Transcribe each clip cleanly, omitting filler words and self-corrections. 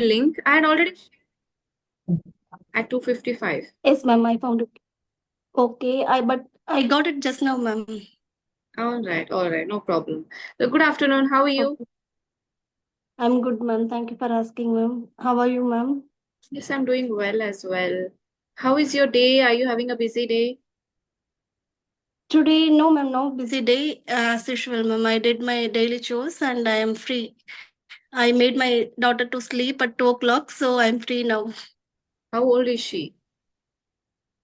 link. I had already at 2:55. Yes, ma'am, I found it. Okay, but I got it just now, ma'am. All right, no problem. So good afternoon. How are you? Okay. I'm good, ma'am. Thank you for asking, ma'am. How are you, ma'am? Yes, I'm doing well as well. How is your day? Are you having a busy day? Today, no, ma'am, no busy day. As usual, ma'am. I did my daily chores and I am free. I made my daughter to sleep at 2 o'clock, so I'm free now. How old is she?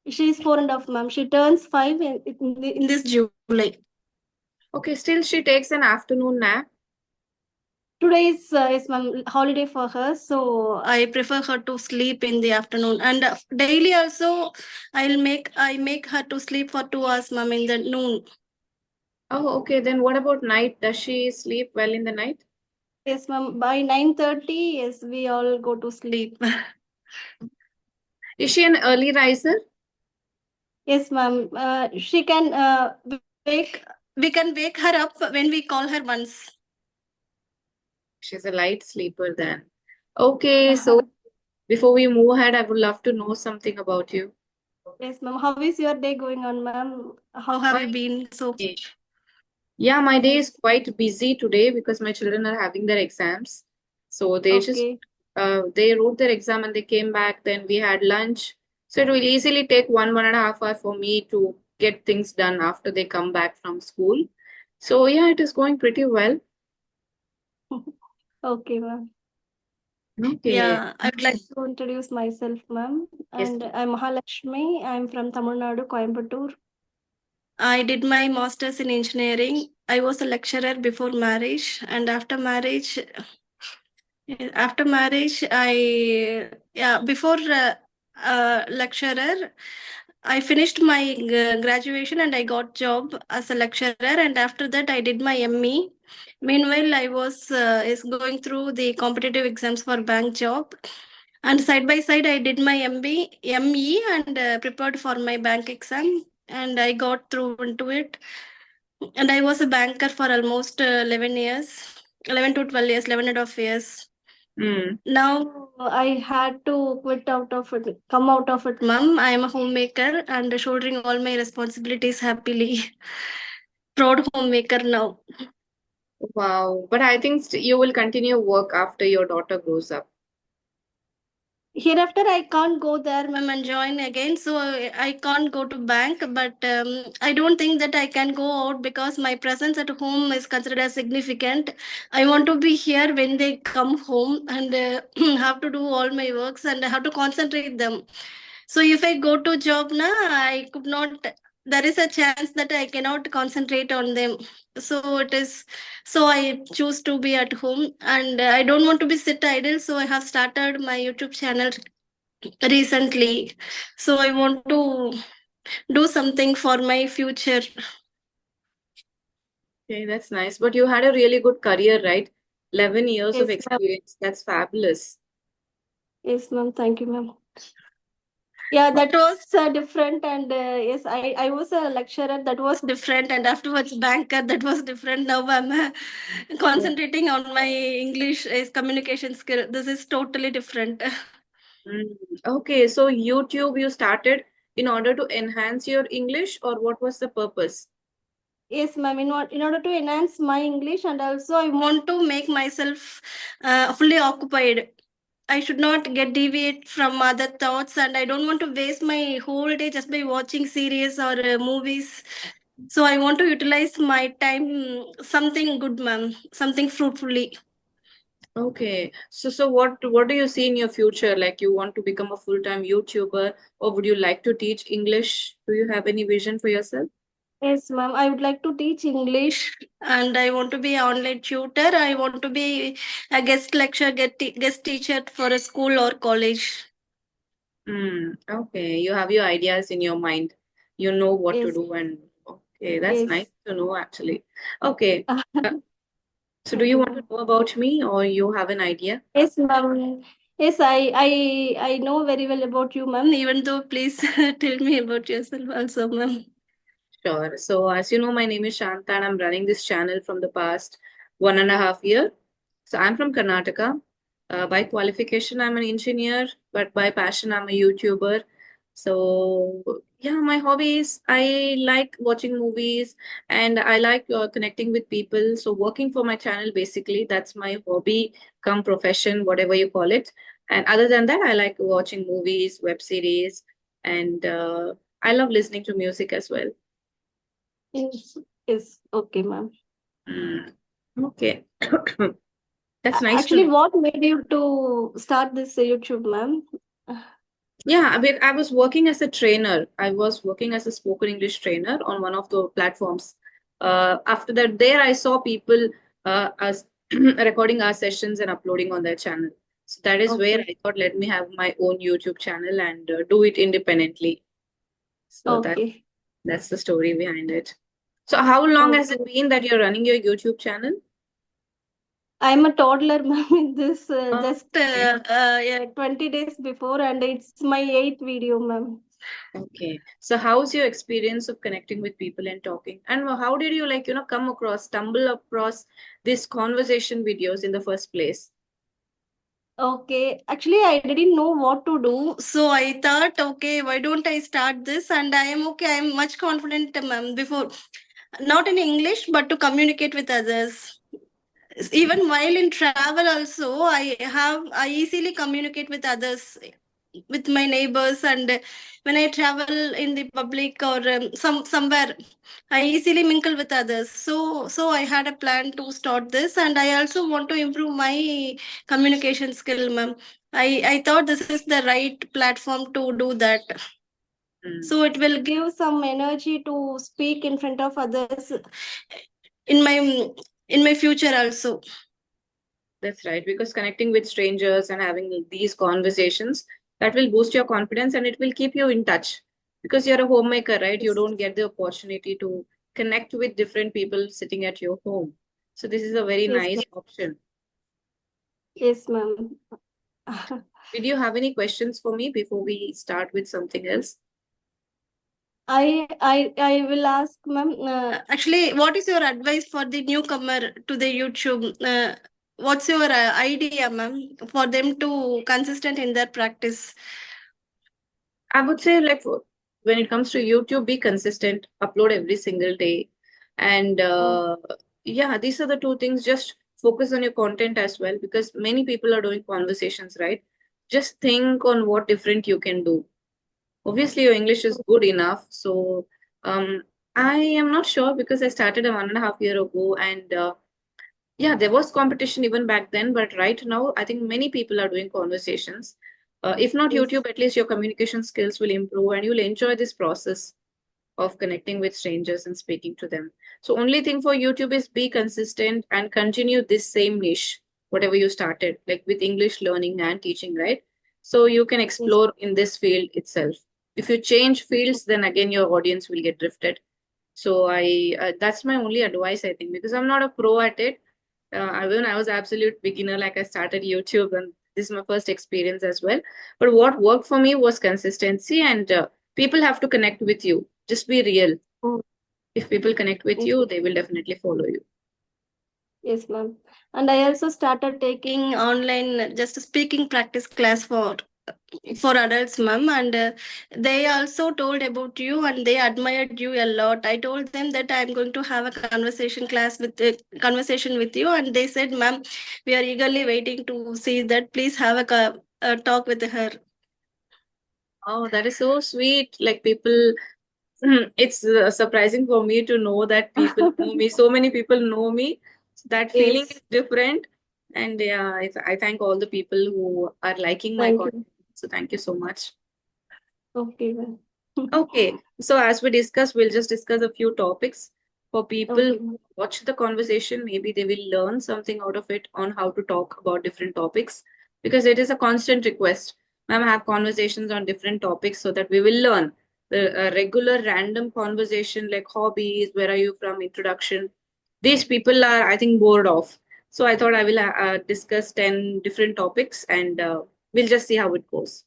She is 4.5, ma'am. She turns 5 in this July. Okay, still she takes an afternoon nap. Today is ma'am holiday for her, so I prefer her to sleep in the afternoon. And daily also, I make her to sleep for 2 hours, ma'am, in the noon. Oh, okay. Then what about night? Does she sleep well in the night? Yes, ma'am. By 9:30, yes, we all go to sleep. Is she an early riser? Yes, ma'am. She can wake. We can wake her up when we call her once. She's a light sleeper then. Okay, so before we move ahead, I would love to know something about you. Yes, ma'am. How is your day going on, ma'am? How have My you been so? Yeah, my day is Yes. quite busy today because my children are having their exams. So Okay. they wrote their exam and they came back. Then we had lunch. So it will easily take 1.5 hour for me to get things done after they come back from school. So yeah, it is going pretty well. Okay, ma'am. Okay. Yeah, I would like to introduce myself, ma'am. Yes. And I'm Mahalakshmi. I'm from Tamil Nadu, Coimbatore. I did my master's in engineering. I was a lecturer before marriage, and after marriage, before lecturer, I finished my graduation and I got job as a lecturer. And after that, I did my ME. Meanwhile, I was is going through the competitive exams for bank job. And side by side, I did my ME and prepared for my bank exam. And I got through into it. And I was a banker for almost 11 years, 11 to 12 years, 11.5 years. Mm. Now I had to quit out of it, come out of it, ma'am. I am a homemaker and shouldering all my responsibilities happily. Proud homemaker now. Wow. But I think you will continue work after your daughter grows up. Hereafter, I can't go there, ma'am, and join again. So I can't go to bank, but I don't think that I can go out because my presence at home is considered as significant. I want to be here when they come home and have to do all my works and I have to concentrate them. So if I go to job now, I could not. There is a chance that I cannot concentrate on them. So it is. So I choose to be at home, and I don't want to be sit idle. So I have started my YouTube channel recently. So I want to do something for my future. Okay, that's nice. But you had a really good career, right? 11 years of Yes, ma'am. experience. That's fabulous. Yes, ma'am. Thank you, ma'am. Yeah, that was different, and yes, I was a lecturer. That was different, and afterwards banker. That was different. Now I'm concentrating on my English is communication skill. This is totally different. Mm. Okay, so YouTube you started in order to enhance your English, or what was the purpose? Yes, ma'am. In order to enhance my English, and also I want to make myself fully occupied. I should not get deviate from other thoughts, and I don't want to waste my whole day just by watching series or movies. So I want to utilize my time something good, ma'am, something fruitfully. Okay, so what do you see in your future? Like you want to become a full-time YouTuber, or would you like to teach English? Do you have any vision for yourself? Yes, ma'am. I would like to teach English, and I want to be an online tutor. I want to be a guest lecturer, guest teacher for a school or college. Hmm. Okay, you have your ideas in your mind. You know what to Yes, do, and okay, that's nice yes. to know actually. Okay, uh, so do Thank you you, want to ma'am. know about me, or you have an idea? Yes, ma'am. Yes, I know very well about you, ma'am. Even though, please tell me about yourself also, ma'am. Sure. So, as you know, my name is Shanta, and I'm running this channel from the past 1.5 year. So, I'm from Karnataka. By qualification, I'm an engineer, but by passion, I'm a YouTuber. So, yeah, my hobbies, I like watching movies and I like connecting with people. So, working for my channel, basically, that's my hobby, come profession, whatever you call it. And other than that, I like watching movies, web series, and I love listening to music as well. Yes, yes. Okay, ma'am. Mm. Okay. That's nice to Actually, know. what made you to start this YouTube, ma'am? Yeah, I was working as a trainer. I was working as a spoken English trainer on one of the platforms. After that, there I saw people as recording our sessions and uploading on their channel. So that is where Okay, I thought, let me have my own YouTube channel and do it independently. So okay, that's the story behind it. So how long has it okay. been that you're running your YouTube channel? I'm a toddler, ma'am, in this just Okay. yeah, 20 days before, and it's my eighth video, ma'am. Okay. So how's your experience of connecting with people and talking? And how did you stumble across these conversation videos in the first place? Okay, actually, I didn't know what to do, so I thought, okay, why don't I start this? And I am okay. I'm much confident, ma'am, before not in English, but to communicate with others. Even while in travel, also, I easily communicate with others, with my neighbors, and when I travel in the public or somewhere, I easily mingle with others. So I had a plan to start this, and I also want to improve my communication skill, ma'am. I thought this is the right platform to do that. Mm, So it will give some energy to speak in front of others in my future also. that's right. Because connecting with strangers and having these conversations, that will boost your confidence and it will keep you in touch. Because you're a homemaker, right? You Yes, don't get the opportunity to connect with different people sitting at your home. So this is a very yes, nice ma'am. option. Yes, ma'am. Did you have any questions for me before we start with something else? I will ask, ma'am. Actually, what is your advice for the newcomer to the YouTube? What's your idea, ma'am, for them to consistent in their practice? I would say, like, when it comes to YouTube, be consistent, upload every single day. And Oh, yeah, these are the two things. Just focus on your content as well because many people are doing conversations, right? Just think on what different you can do. Obviously, your English is good enough. So um, I am not sure because I started a 1.5 year ago and yeah, there was competition even back then, but right now, I think many people are doing conversations. If not yes, YouTube, at least your communication skills will improve and you'll enjoy this process of connecting with strangers and speaking to them. So, only thing for YouTube is be consistent and continue this same niche, whatever you started, like with English learning and teaching, right? So, you can yes, explore in this field itself. If you change fields, then again, your audience will get drifted. So, that's my only advice, I think, because I'm not a pro at it when I was absolute beginner, like I started YouTube and this is my first experience as well. But what worked for me was consistency and people have to connect with you. Just be real. oh, If people connect with yes, you, they will definitely follow you. yes, ma'am. And I also started taking online just speaking practice class for adults, ma'am, and they also told about you and they admired you a lot. I told them that I'm going to have a conversation with you, and they said, ma'am, we are eagerly waiting to see that. Please have a talk with her. Oh, that is so sweet. Like people, it's surprising for me to know that people know me. So many people know me. So that feeling is Yes, different. And yeah, I thank all the people who are liking my thank content. you. So thank you so much. Okay, ma'am. Okay, so as we discussed, we'll just discuss a few topics for people Okay, who ma'am. watch the conversation. Maybe they will learn something out of it on how to talk about different topics because it is a constant request. Ma'am, have conversations on different topics so that we will learn. The regular random conversation like hobbies, where are you from, introduction. These people are, I think, bored of. So I thought I will discuss 10 different topics and we'll just see how it goes.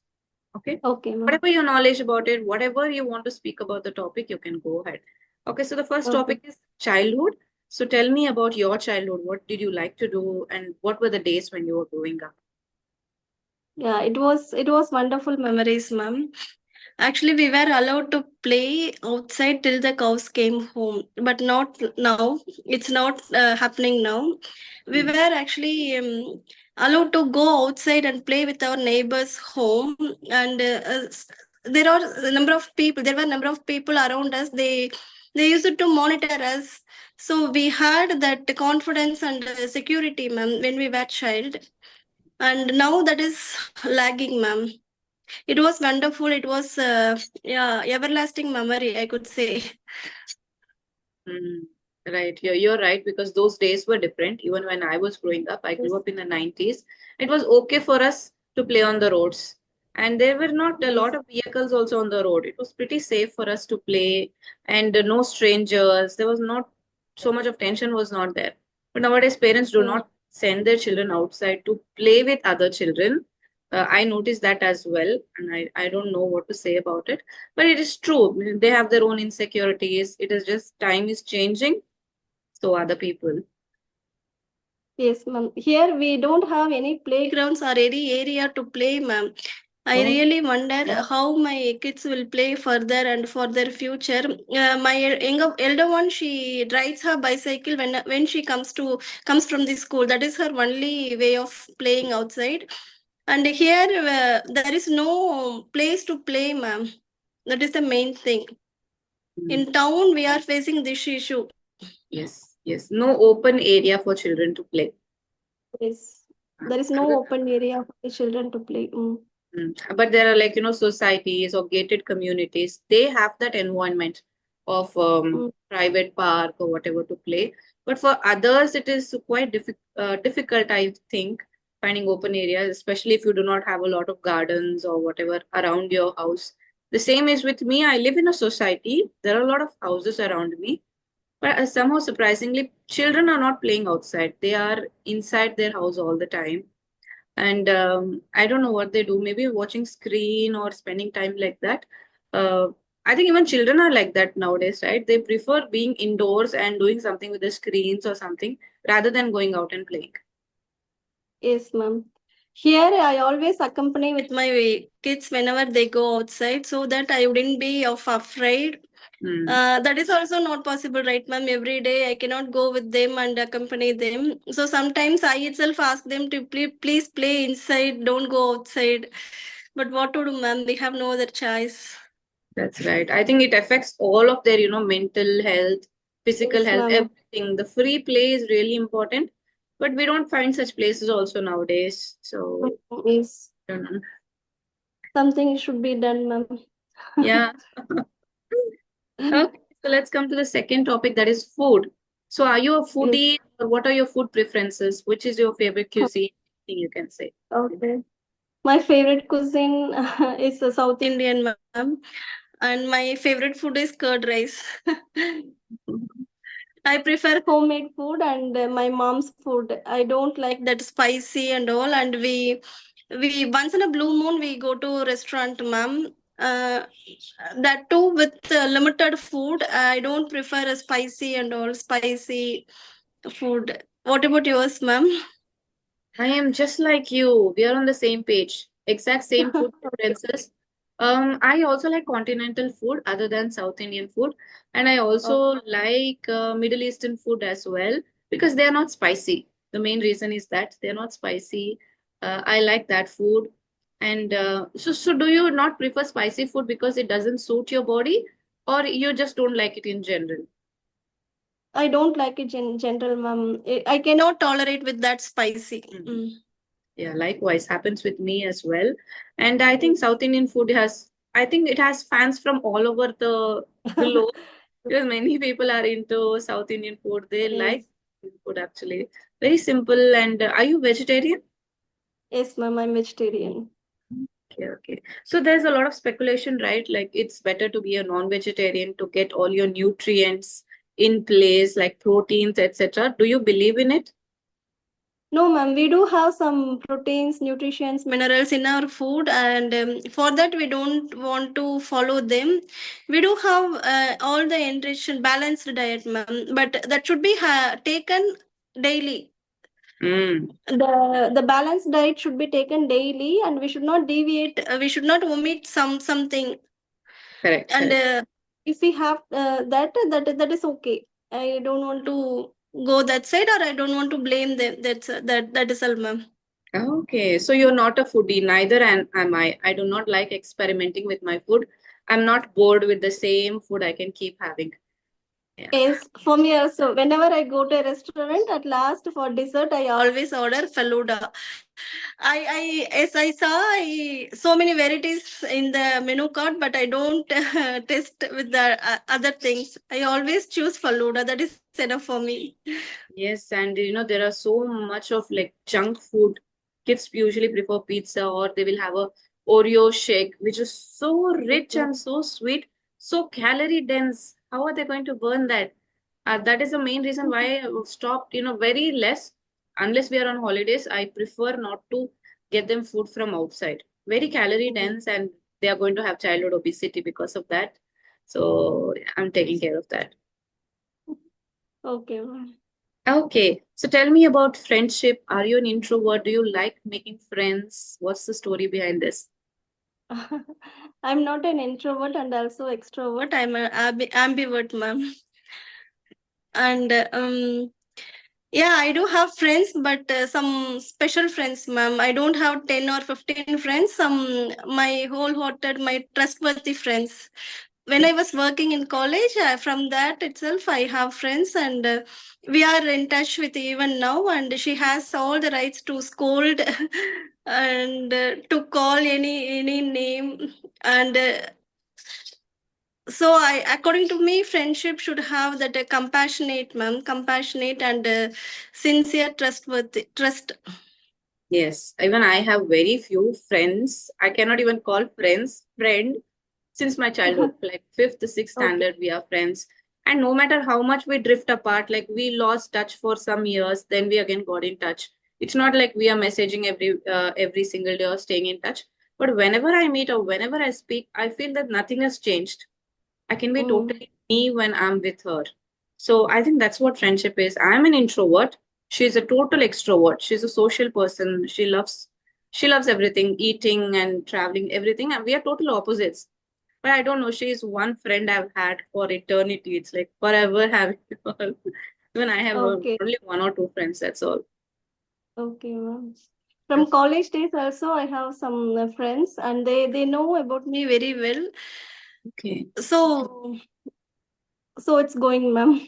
Okay. Okay, ma'am. Whatever your knowledge about it, whatever you want to speak about the topic, you can go ahead. Okay. So the first Okay. topic is childhood. So tell me about your childhood. What did you like to do and what were the days when you were growing up? Yeah, it was wonderful memories, ma'am. Actually, we were allowed to play outside till the cows came home, but not now. It's not happening now. We Mm. were actually allowed to go outside and play with our neighbors' home, and there are a number of people. There were a number of people around us. They used to monitor us, so we had that confidence and security, ma'am, when we were child. And now that is lagging, ma'am. It was wonderful. It was, yeah, everlasting memory, I could say. Mm, right. You're right because those days were different. Even when I was growing up, I grew Yes, up in the 90s. It was okay for us to play on the roads. And there were not a lot yes, of vehicles also on the road. It was pretty safe for us to play and no strangers. There was not so much of tension was not there. But nowadays, parents do yeah. not send their children outside to play with other children. I noticed that as well, and I don't know what to say about it. But it is true. They have their own insecurities. It is just time is changing. So other people. Yes, ma'am. Here we don't have any playgrounds or any area to play, ma'am. I Oh, really wonder how my kids will play further and for their future. My elder one, she rides her bicycle when she comes from the school. That is her only way of playing outside. And here there is no place to play, ma'am. That is the main thing. mm, In town, we are facing this issue. yes, yes. No open area for children to play. Yes, there is no open area for the children to play. Mm. But there are like, societies or gated communities. They have that environment of Mm. private park or whatever to play. But for others, it is quite difficult, I think, finding open areas, especially if you do not have a lot of gardens or whatever around your house. The same is with me. I live in a society. There are a lot of houses around me. But somehow, surprisingly, children are not playing outside. They are inside their house all the time. And I don't know what they do. Maybe watching screen or spending time like that. Uh, I think even children are like that nowadays, right? They prefer being indoors and doing something with the screens or something rather than going out and playing. Yes, ma'am. Here, I always accompany with my kids whenever they go outside so that I wouldn't be of afraid. Hmm, That is also not possible, right, ma'am? Every day I cannot go with them and accompany them. So sometimes I itself ask them to please play inside, don't go outside. But what to do, ma'am? We have no other choice. that's right. I think it affects all of their, mental health, physical Yes, health, ma'am. everything. The free play is really important, but we don't find such places also nowadays. So, Yes. I don't know. Something should be done, ma'am. Yeah. Okay, so let's come to the second topic that is food. So, are you a Yes. foodie or what are your food preferences? Which is your favorite cuisine? Anything you can say. Okay. My favorite cuisine is South Indian, ma'am. And my favorite food is curd rice. I prefer homemade food and my mom's food. I don't like that spicy and all. And we once in a blue moon we go to restaurant, ma'am. That too with limited food. I don't prefer a spicy and all spicy food. What about yours, ma'am? I am just like you. We are on the same page. Exact same food preferences. I also like continental food other than South Indian food, and I Oh, also like Middle Eastern food as well because they are not spicy. The main reason is that they are not spicy. I like that food, and so do you not prefer spicy food because it doesn't suit your body, or you just don't like it in general? I don't like it in general, ma'am. I cannot tolerate with that spicy. Mhm. Mm. Yeah, likewise happens with me as well. And I think Yes. South Indian food I think it has fans from all over the globe because many people are into South Indian food. They like Yes. food actually. Very simple. And are you vegetarian? Yes, ma'am. I'm vegetarian. Okay, okay. So there's a lot of speculation, right? Like it's better to be a non-vegetarian to get all your nutrients in place, like proteins, etc. Do you believe in it? No, ma'am. We do have some proteins, nutrients, minerals in our food, and for that we don't want to follow them. We do have all the enriched, balanced diet, ma'am. But that should be taken daily. Mm, The balanced diet should be taken daily, and we should not deviate. We should not omit something. correct, And correct. if we have that is okay. I don't want to go that side, or I don't want to blame them. That is all, ma'am. Okay, so you're not a foodie, neither am I. I do not like experimenting with my food. I'm not bored with the same food I can keep having. Yeah. Yes, for me also. Whenever I go to a restaurant, at last for dessert, I always order faluda. As I saw, so many varieties in the menu card, but I don't test with the other things. I always choose faluda. That is enough for me. Yes, and there are so much of like junk food. Kids usually prefer pizza or they will have a Oreo shake, which is so rich and so sweet, so calorie dense. How are they going to burn that? That is the main reason why I have stopped, very less. Unless we are on holidays, I prefer not to get them food from outside. Very calorie dense, and they are going to have childhood obesity because of that. So I'm taking care of that. Okay, ma'am. Okay, so tell me about friendship. Are you an introvert? Do you like making friends? What's the story behind this? I'm not an introvert and also extrovert. I'm an ambivert, ma'am. And yeah, I do have friends, but some special friends, ma'am. I don't have 10 or 15 friends. Some my wholehearted, my trustworthy friends. When I was working in college, from that itself, I have friends, and we are in touch with even now. And she has all the rights to scold and to call any name. And so I, according to me, friendship should have that compassionate, ma'am, compassionate and sincere, trustworthy trust. Yes, even I have very few friends. I cannot even call friends friend since my childhood. Like fifth, sixth Okay. standard, we are friends. And no matter how much we drift apart, like we lost touch for some years, then we again got in touch. It's not like we are messaging every single day or staying in touch. But whenever I meet or whenever I speak, I feel that nothing has changed. I can be Mm. totally me when I'm with her. So I think that's what friendship is. I'm an introvert. She's a total extrovert. She's a social person. She loves everything, eating and traveling, everything. And we are total opposites. But I don't know. She's one friend I've had for eternity. It's like forever having her. Even I have Okay. only one or two friends. That's all. Okay, ma'am. From college days also, I have some friends, and they know about me very well. Okay. So it's going, ma'am.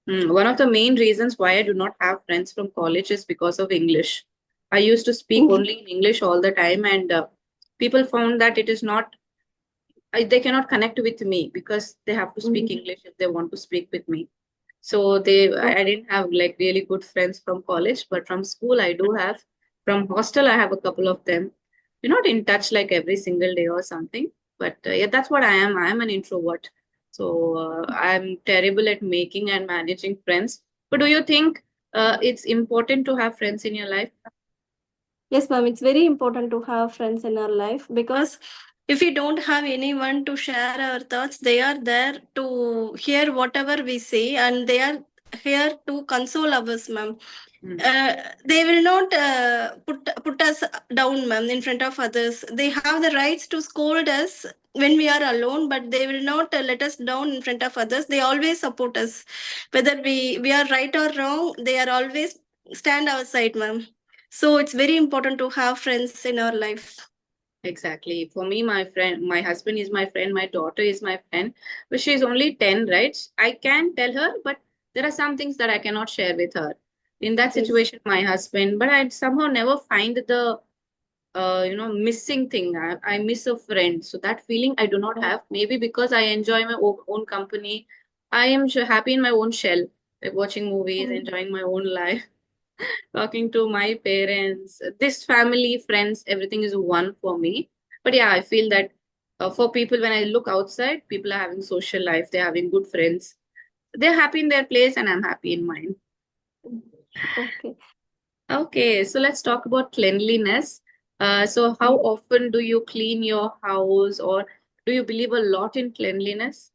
One of the main reasons why I do not have friends from college is because of English. I used to speak only in English all the time, and people found that it is not, they cannot connect with me because they have to speak Mhm. English if they want to speak with me. So I didn't have like really good friends from college, but from school I do have. From hostel, I have a couple of them. We're not in touch like every single day or something, but yeah, that's what I am. I am an introvert. So I'm terrible at making and managing friends. But do you think it's important to have friends in your life? Yes, ma'am. It's very important to have friends in our life, because if we don't have anyone to share our thoughts, they are there to hear whatever we say, and they are here to console us, ma'am. Mm. They will not put us down, ma'am, in front of others. They have the rights to scold us when we are alone, but they will not let us down in front of others. They always support us, whether we are right or wrong. They are always stand our side, ma'am. So it's very important to have friends in our life. Exactly. For me, my husband is my friend, my daughter is my friend, but she's only 10, right? I can tell her, but there are some things that I cannot share with her. In that Yes. situation, my husband, but I somehow never find the, missing thing. I miss a friend. So that feeling I do not have. Maybe because I enjoy my own company. I am happy in my own shell, like watching movies, Mm. enjoying my own life, talking to my parents, this family, friends, everything is one for me. But yeah, I feel that for people, when I look outside, people are having social life, they're having good friends, they're happy in their place, and I'm happy in mine. Okay. Okay, so let's talk about cleanliness. So, how often do you clean your house, or do you believe a lot in cleanliness?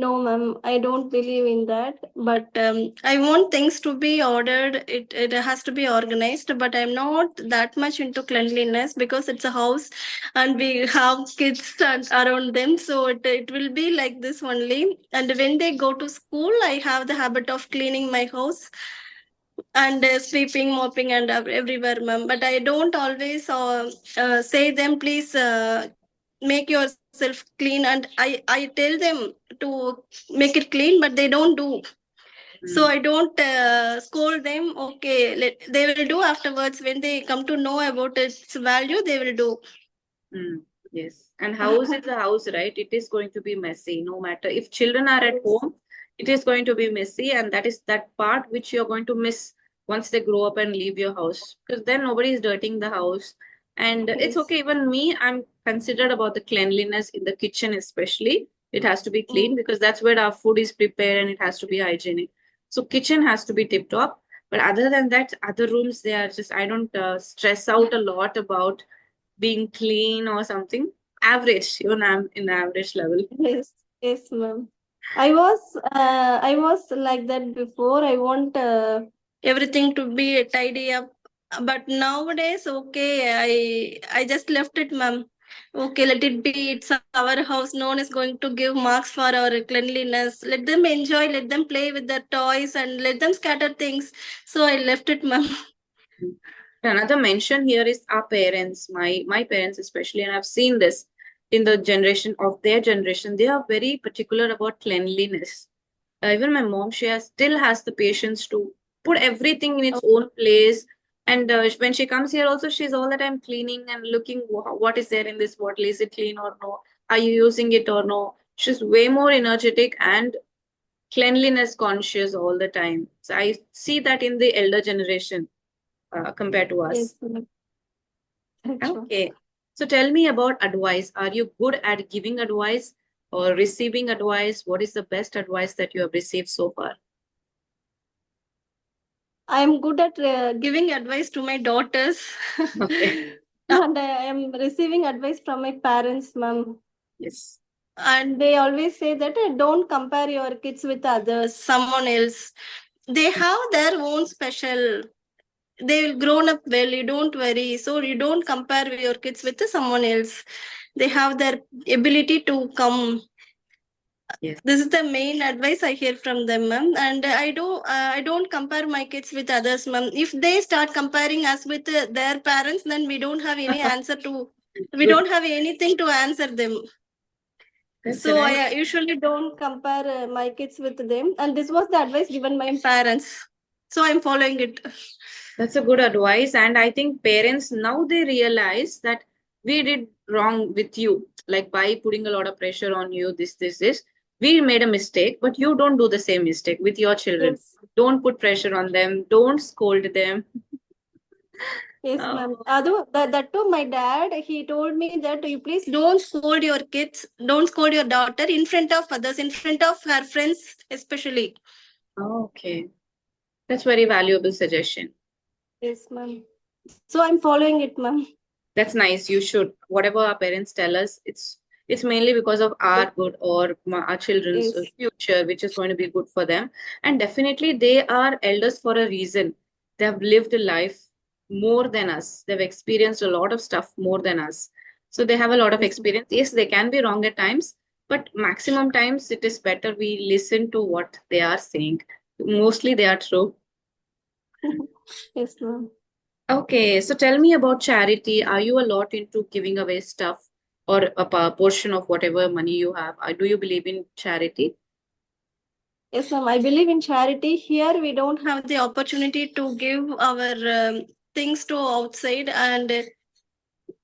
No, ma'am, I don't believe in that. But I want things to be ordered. It has to be organized. But I'm not that much into cleanliness because it's a house, and we have kids around them. So it will be like this only. And when they go to school, I have the habit of cleaning my house and sweeping, mopping, and everywhere, ma'am. But I don't always say them, please make yourself clean. And I tell them to make it clean, but they don't do. So I don't scold them. Okay, they will do afterwards when they come to know about its value. They will do. Mm, yes. And house is a house, right? It is going to be messy, no matter if children are at Yes. home, it is going to be messy, and that is that part which you're going to miss once they grow up and leave your house. Because then nobody is dirtying the house. And it's Yes. okay, even me, I'm considered about the cleanliness in the kitchen, especially. It has to be clean Mm. because that's where our food is prepared and it has to be hygienic. So kitchen has to be tip top. But other than that, other rooms, they are just, I don't stress out a lot about being clean or something. Average, even I'm in average level. Yes, yes, ma'am. I was like that before. I want everything to be tidy up, but nowadays, okay, I just left it, ma'am. Okay, let it be. It's our house. No one is going to give marks for our cleanliness. Let them enjoy. Let them play with their toys and let them scatter things. So I left it, ma'am. Another mention here is our parents, my parents especially, and I've seen this in the generation of their generation. They are very particular about cleanliness. Even my mom, still has the patience to put everything in its own place. And when she comes here, also she's all the time cleaning and looking what is there in this bottle. Is it clean or no? Are you using it or no? She's way more energetic and cleanliness conscious all the time. So I see that in the elder generation compared to us. Yes, ma'am. That's right. Okay. So tell me about advice. Are you good at giving advice or receiving advice? What is the best advice that you have received so far? I am good at giving advice to my daughters, Okay. and I am receiving advice from my parents, ma'am. Yes. And they always say that don't compare your kids with others, someone else. They have their own special. They will grown up well. You don't worry. So you don't compare your kids with someone else. They have their ability to come. Yes. This is the main advice I hear from them, ma'am. And I don't compare my kids with others, ma'am. If they start comparing us with their parents, then we don't have any answer to. We Good. don't have anything to answer them. That's So right. I usually don't compare my kids with them. And this was the advice given by my parents. So I'm following it. That's a good advice. And I think parents now they realize that we did wrong with you, like by putting a lot of pressure on you, this. We made a mistake, but you don't do the same mistake with your children. Yes. Don't put pressure on them. Don't scold them. Yes, ma'am. Oh, That too, my dad, he told me that you please don't scold your kids, don't scold your daughter in front of others, in front of her friends, especially. okay. That's very valuable suggestion. Yes, ma'am. So I'm following it, ma'am. That's nice. You should. Whatever our parents tell us, it's mainly because of our good or our children's Yes. future, which is going to be good for them. And definitely, they are elders for a reason. They have lived a life more than us. They've experienced a lot of stuff more than us. So they have a lot of Yes, experience. Yes, they can be wrong at times, but maximum times it is better we listen to what they are saying. Mostly they are true. ma'am. Yes, ma'am. Okay, so tell me about charity. Are you a lot into giving away stuff or a portion of whatever money you have? Do you believe in charity? Yes, ma'am. I believe in charity. Here, we don't have the opportunity to give our things to outside. And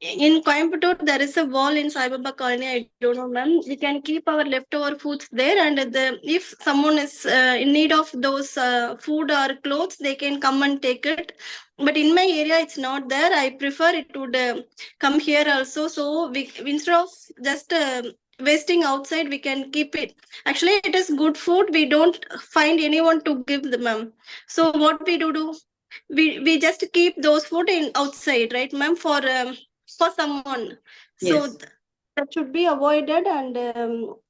in Coimbatore, there is a wall in Sai Baba colony. I don't know, ma'am. We can keep our leftover foods there, and if someone is in need of those food or clothes, they can come and take it. But in my area, it's not there. I prefer it would come here also. So we instead of just wasting outside, we can keep it. Actually, it is good food. We don't find anyone to give them, ma'am. So what we do, we just keep those food in outside, right, ma'am, for someone. So Yes. that should be avoided, and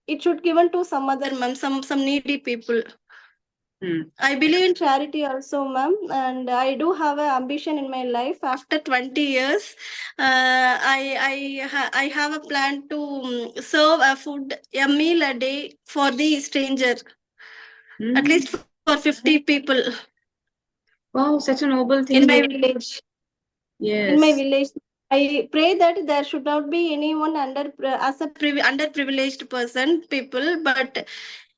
it should given to some other ma'am, some needy people. Hmm. I believe in charity also, ma'am, and I do have an ambition in my life. After 20 years, I have a plan to serve a food, a meal a day for the stranger, at Hmm. least for 50 people Wow, such a noble in thing. my You village. In my yes. village, I pray that there should not be anyone under as a underprivileged person people, but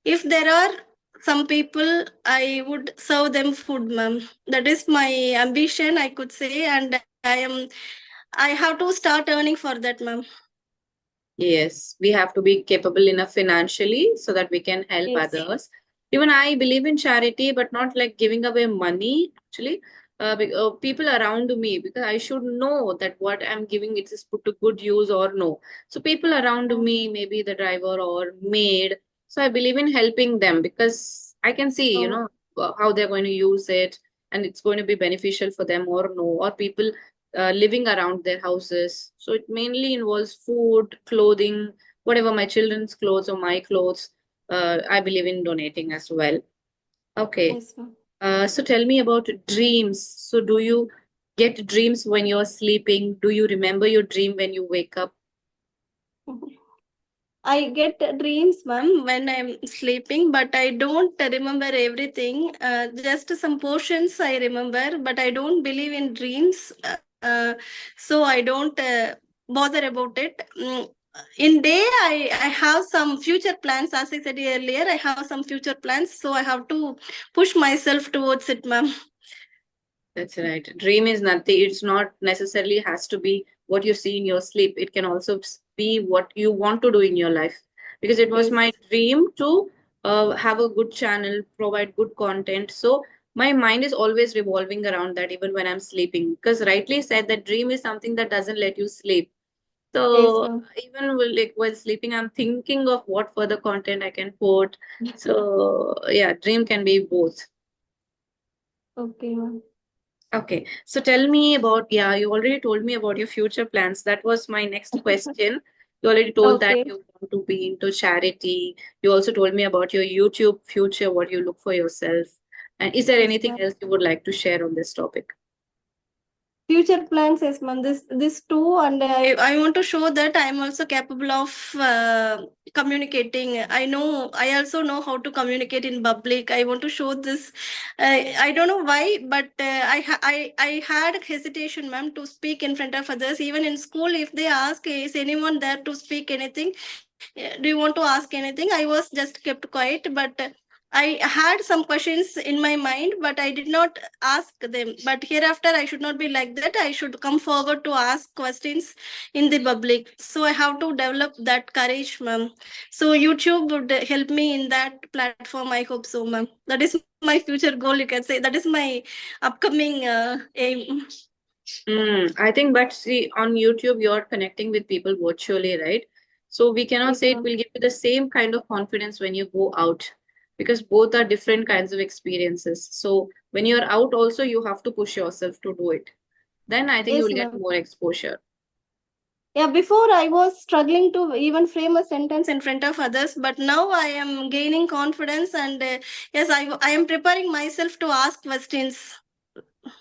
if there are some people, I would serve them food, ma'am. That is my ambition, I could say, and I have to start earning for that, ma'am. Yes, we have to be capable enough financially so that we can help Yes. others. Even I believe in charity, but not like giving away money, actually. People around me, because I should know that what I'm giving it is put to good use or no. So people around me, maybe the driver or maid. So I believe in helping them because I can see, Oh, how they're going to use it and it's going to be beneficial for them or no. Or people living around their houses. So it mainly involves food, clothing, whatever my children's clothes or my clothes. I believe in donating as well. Okay. yes, ma'am. So tell me about dreams. So do you get dreams when you're sleeping? Do you remember your dream when you wake up? I get dreams, ma'am, when I'm sleeping, but I don't remember everything. Just some portions I remember, but I don't believe in dreams. So I don't bother about it. In day, I have some future plans. As I said earlier, I have some future plans, so I have to push myself towards it, ma'am. That's right. Dream is nothing. It's not necessarily has to be what you see in your sleep. It can also be what you want to do in your life. Because it was my Yes, dream to have a good channel, provide good content. So my mind is always revolving around that, even when I'm sleeping. Because rightly said that dream is something that doesn't let you sleep. yes, So ma'am. even like while sleeping, I'm thinking of what further content I can put. So yeah, dream can be both. Okay, ma'am. Okay, so tell me about, yeah, you already told me about your future plans. That was my next question. You already told that Okay. you want to be into charity. You also told me about your YouTube future, what you look for yourself. And is there Yes, anything ma'am. else you would like to share on this topic? Future plans, yes, man. This too, and I want to show that I'm also capable of communicating. I also know how to communicate in public. I want to show this. I don't know why, but I had hesitation, ma'am, to speak in front of others. Even in school, if they ask, is anyone there to speak anything? Do you want to ask anything? I was just kept quiet, but I had some questions in my mind, but I did not ask them. But hereafter I should not be like that. I should come forward to ask questions in the public, so I have to develop that courage, ma'am. So YouTube would help me in that platform, I hope so, ma'am. That is my future goal, you can say. That is my upcoming aim. I think, but see, on YouTube, you're connecting with people virtually, right? So we cannot Yes, say it ma'am. will give you the same kind of confidence when you go out because both are different kinds of experiences. So when you're out, also, you have to push yourself to do it. Then I think you Yes, will get ma'am. more exposure. Yeah, before I was struggling to even frame a sentence in front of others, but now I am gaining confidence, and yes, I am preparing myself to ask questions.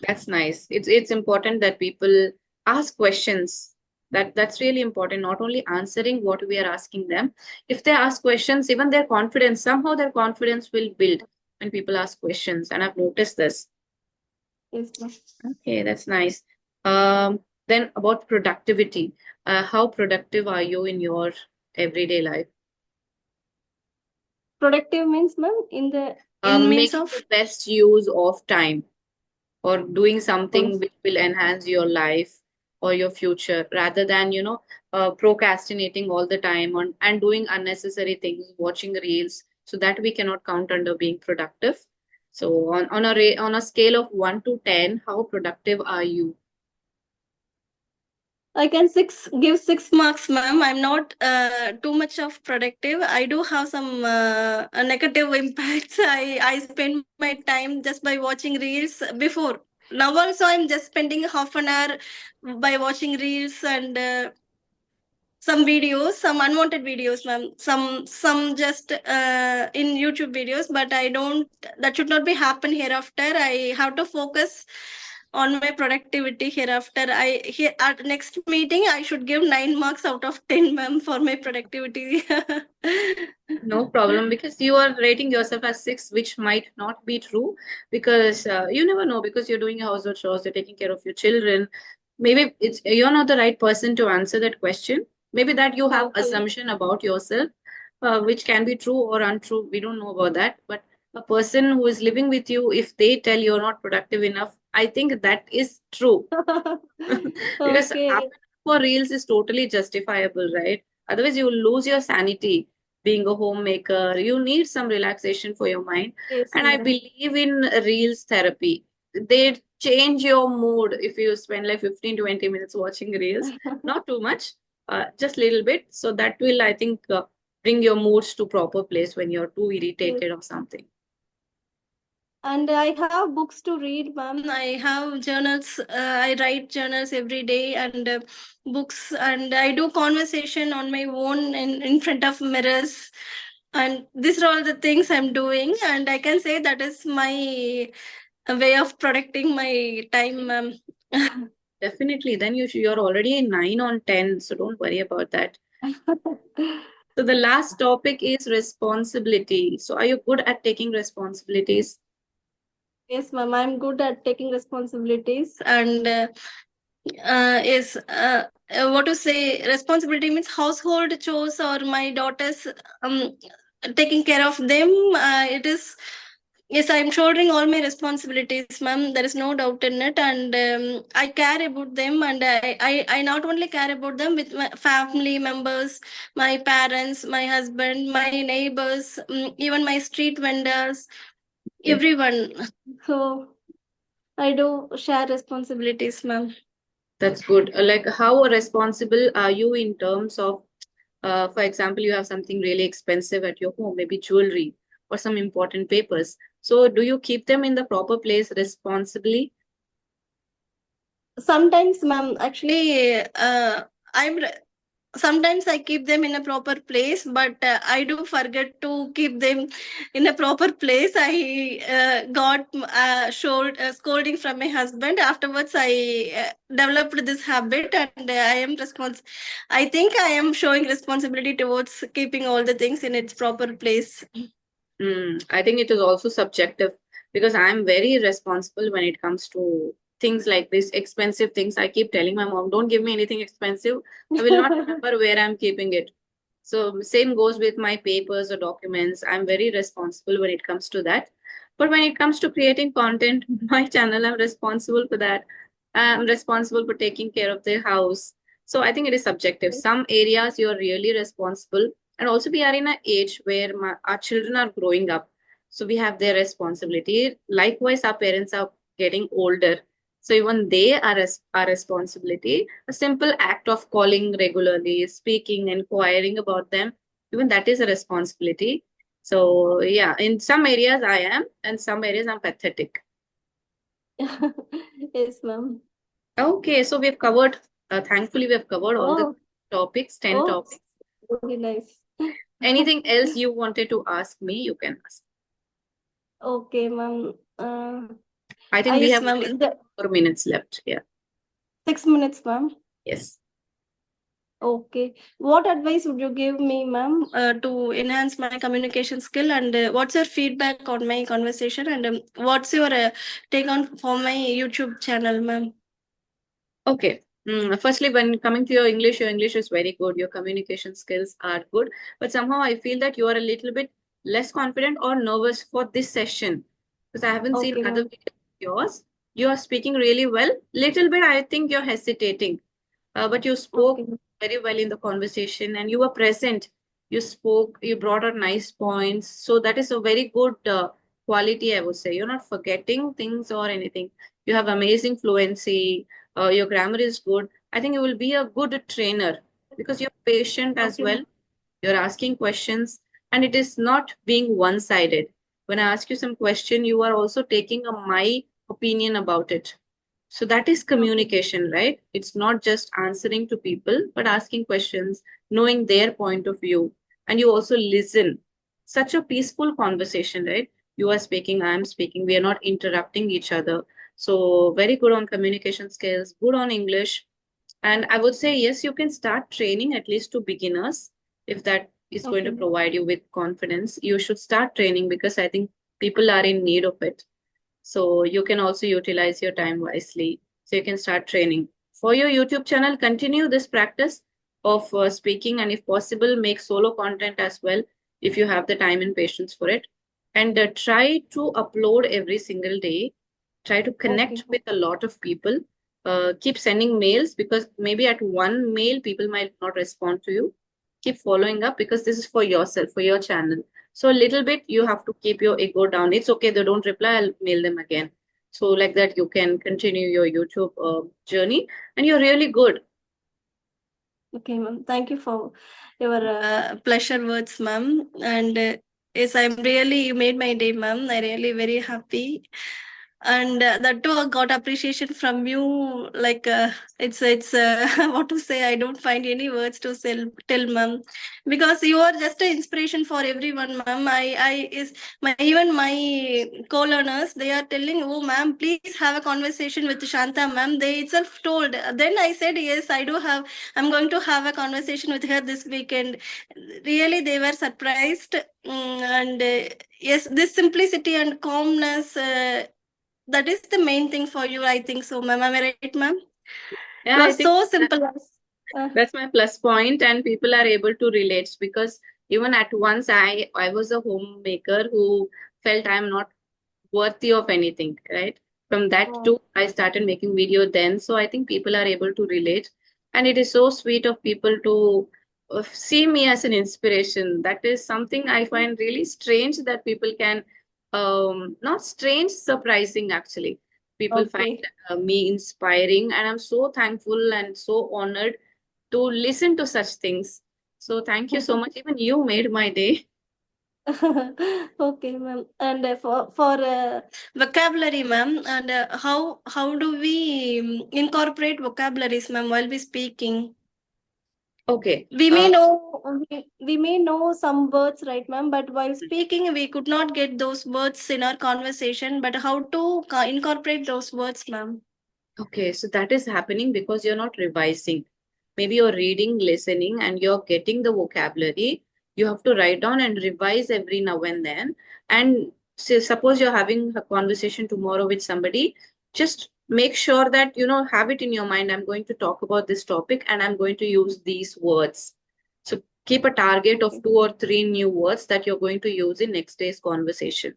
That's nice. It's important that people ask questions. That's really important. Not only answering what we are asking them. If they ask questions, even their confidence, somehow their confidence will build when people ask questions. And I've noticed this. Yes, ma'am. Okay, that's nice. Then about productivity. How productive are you in your everyday life? Productive means, ma'am, in means Making the of. best use of time, or doing something um, which will enhance your life or your future rather than procrastinating all the time on and doing unnecessary things, watching reels, so that we cannot count under being productive. So on a scale of 1 to 10, how productive are you? I can give 6 marks, ma'am. I'm not too much of productive. I do have some negative impacts. I spend my time just by watching reels before. Now also I'm just spending half an hour by watching reels, and some videos, some unwanted videos, ma'am. Some just in YouTube videos, but I don't. That should not be happen hereafter. I have to focus on my productivity hereafter. I here at next meeting I should give 9 marks out of 10, ma'am, for my productivity. No problem, because you are rating yourself as six, which might not be true, because you never know, because you're doing your household chores, you're taking care of your children. Maybe it's you're not the right person to answer that question. Maybe that you have Okay. assumption about yourself, which can be true or untrue. We don't know about that. But a person who is living with you, if they tell you're not productive enough, I think that is true. Because half Okay. an hour for reels is totally justifiable, right? Otherwise, you will lose your sanity being a homemaker. You need some relaxation for your mind. Yes, And I ma'am. believe in reels therapy. They change your mood if you spend like 15 to 20 minutes watching reels. Not too much, just little bit. So that will, I think, bring your moods to proper place when you're too Yes. irritated or something. And I have books to read, ma'am. I have journals. I write journals every day, and books. And I do conversation on my own in front of mirrors. And these are all the things I'm doing. And I can say that is my way of protecting my time, ma'am. Definitely. Then you're already 9 on 10, so don't worry about that. So the last topic is responsibility. So are you good at taking responsibilities? Yes, ma'am. I'm good at taking responsibilities, and is what to say, responsibility means household chores or my daughters, um taking care of them. It is, yes, I'm shouldering all my responsibilities, ma'am. There is no doubt in it, and I care about them, and I not only care about them with my family members, my parents, my husband, my neighbors, even my street vendors, Okay, everyone. So I do share responsibilities, ma'am. that's good. Like, how responsible are you in terms of, for example, you have something really expensive at your home, maybe jewelry or some important papers. So do you keep them in the proper place responsibly? Sometimes, ma'am, actually, I'm sometimes I keep them in a proper place, but I do forget to keep them in a proper place. I got scolding from my husband. Afterwards, I developed this habit, and I am responsible. I think I am showing responsibility towards keeping all the things in its proper place. I think it is also subjective, because I'm very responsible when it comes to things like this, expensive things. I keep telling my mom, don't give me anything expensive. I will not remember where I'm keeping it. So same goes with my papers or documents. I'm very responsible when it comes to that. But when it comes to creating content, my channel, I'm responsible for that. I'm responsible for taking care of the house. So I think it is subjective. Some areas you're really responsible, and also we are in an age where our children are growing up, so we have their responsibility. Likewise, our parents are getting older, so even they are our responsibility. A simple act of calling regularly, speaking, inquiring about them, even that is a responsibility. So yeah, in some areas I am, and some areas I'm pathetic. Yes, ma'am. Okay, so we've covered, thankfully we've covered all the Oh, topics, 10 oh, topics. very nice. Anything else you wanted to ask me, you can ask. Okay, ma'am. I think we Yes, have ma'am. only 4 minutes left. Yeah. 6 minutes, ma'am. Yes. Okay. What advice would you give me, ma'am, to enhance my communication skill? And what's your feedback on my conversation? And what's your take on for my YouTube channel, ma'am? Okay. Firstly, when coming to your English is very good. Your communication skills are good. But somehow I feel that you are a little bit less confident or nervous for this session, because I haven't seen Okay, other ma'am. videos of yours. You are speaking really well. Little bit, I think you're hesitating. But you spoke Okay. very well in the conversation, and you were present. You spoke, you brought out nice points. So that is a very good quality, I would say. You're not forgetting things or anything. You have amazing fluency. Your grammar is good. I think you will be a good trainer, because you're patient as Okay, well. ma'am. You're asking questions, and it is not being one-sided. When I ask you some question, you are also taking a my opinion about it. So that is Okay. communication, right? It's not just answering to people, but asking questions, knowing their point of view, and you also listen. Such a peaceful conversation, right? You are speaking, I am speaking, we are not interrupting each other. So, very good on communication skills, good on English. And I would say, yes, you can start training at least to beginners. If that is going to Okay. provide you with confidence, you should start training because I think people are in need of it. So you can also utilize your time wisely. So you can start training. For your YouTube channel, continue this practice of speaking, and if possible, make solo content as well if you have the time and patience for it. And try to upload every single day. Try to Okay. connect with a lot of people. Keep sending mails because maybe at one mail, people might not respond to you. Keep following up because this is for yourself, for your channel. So a little bit you Yes. have to keep your ego down. It's okay, they don't reply, I'll mail them again. So like that you can continue your YouTube journey, and you're really good. Okay, ma'am. Thank you for your pleasure words, ma'am. And yes, I'm really, you made my day, ma'am. I really very happy. And that too, I got appreciation from you. Like it's what to say. I don't find any words to tell, ma'am, because you are just an inspiration for everyone, ma'am. I is my even my co-learners. They are telling, oh, ma'am, please have a conversation with Shanta, ma'am. They itself told. Then I said, yes, I do have. I'm going to have a conversation with her this weekend. Really, they were surprised. And yes, this simplicity and calmness, that is the main thing for you, I think so, ma'am. Am I right, ma'am? Yeah, You are I think so that, simple. that's my plus point, and people are able to relate because even at once I was a homemaker who felt I'm not worthy of anything, right? From that Oh, too, I started making video then. So I think people are able to relate. And it is so sweet of people to see me as an inspiration. That is something I find really strange that people can, not strange, surprising actually. People find okay. me inspiring, and I'm so thankful and so honored to listen to such things. So thank you so much. Even you made my day. Okay, ma'am. And for vocabulary, ma'am, and how do we incorporate vocabularies, ma'am, while we speaking? Okay. We may know we may know some words, right, ma'am, but while speaking, we could not get those words in our conversation. But how to incorporate those words, ma'am? Okay, so that is happening because you're not revising. Maybe you're reading, listening, and you're getting the vocabulary. You have to write down and revise every now and then. And say, suppose you're having a conversation tomorrow with somebody, just make sure that you know have it in your mind. I'm going to talk about this topic and I'm going to use these words. So keep a target of 2 or 3 new words that you're going to use in next day's conversation.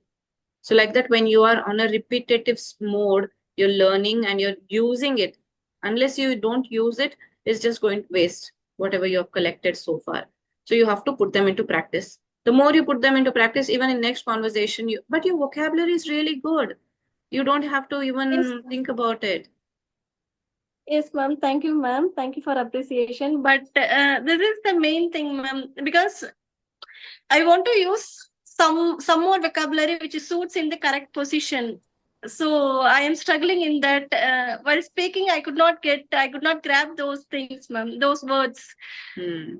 So like that, when you are on a repetitive mode, you're learning and you're using it. Unless you don't use it, it's just going to waste whatever you have collected so far. So you have to put them into practice. The more you put them into practice, even in next conversation, but your vocabulary is really good. You don't have to Yes, even think about it. yes, ma'am. Thank you, ma'am. Thank you for appreciation. But this is the main thing, ma'am, because I want to use some more vocabulary which suits in the correct position. So I am struggling in that. While speaking, I could not grab those things, ma'am. Those words. Hmm.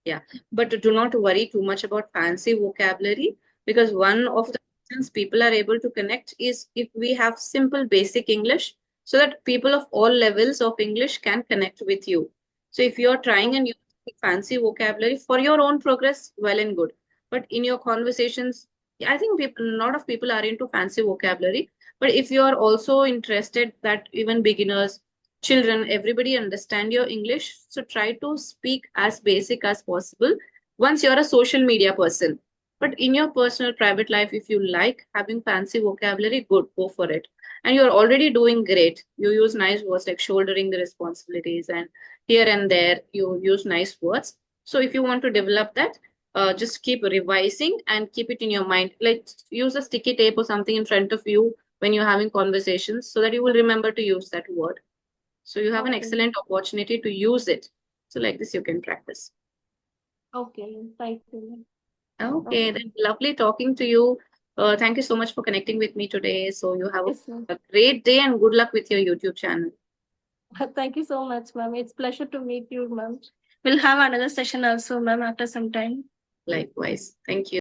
Yeah, but do not worry too much about fancy vocabulary because one of the reasons people are able to connect is if we have simple basic English so that people of all levels of English can connect with you. So if you're trying and using fancy vocabulary for your own progress, well and good. But in your conversations, I think people, a lot of people are into fancy vocabulary. But if you are also interested that even beginners, children, everybody understand your English, so try to speak as basic as possible once you're a social media person. But in your personal private life, if you like having fancy vocabulary, good, go for it. And you're already doing great. You use nice words like shouldering the responsibilities, and here and there you use nice words. So if you want to develop that, just keep revising and keep it in your mind. Like use a sticky tape or something in front of you when you're having conversations so that you will remember to use that word. So you have an Okay. excellent opportunity to use it. So like this, you can practice. Okay. Thank you. Okay, Okay. then lovely talking to you. Thank you so much for connecting with me today. So you have Yes, ma'am. a great day and good luck with your YouTube channel. Thank you so much, ma'am. It's pleasure to meet you, ma'am. We'll have another session also, ma'am, after some time. Likewise. Thank you.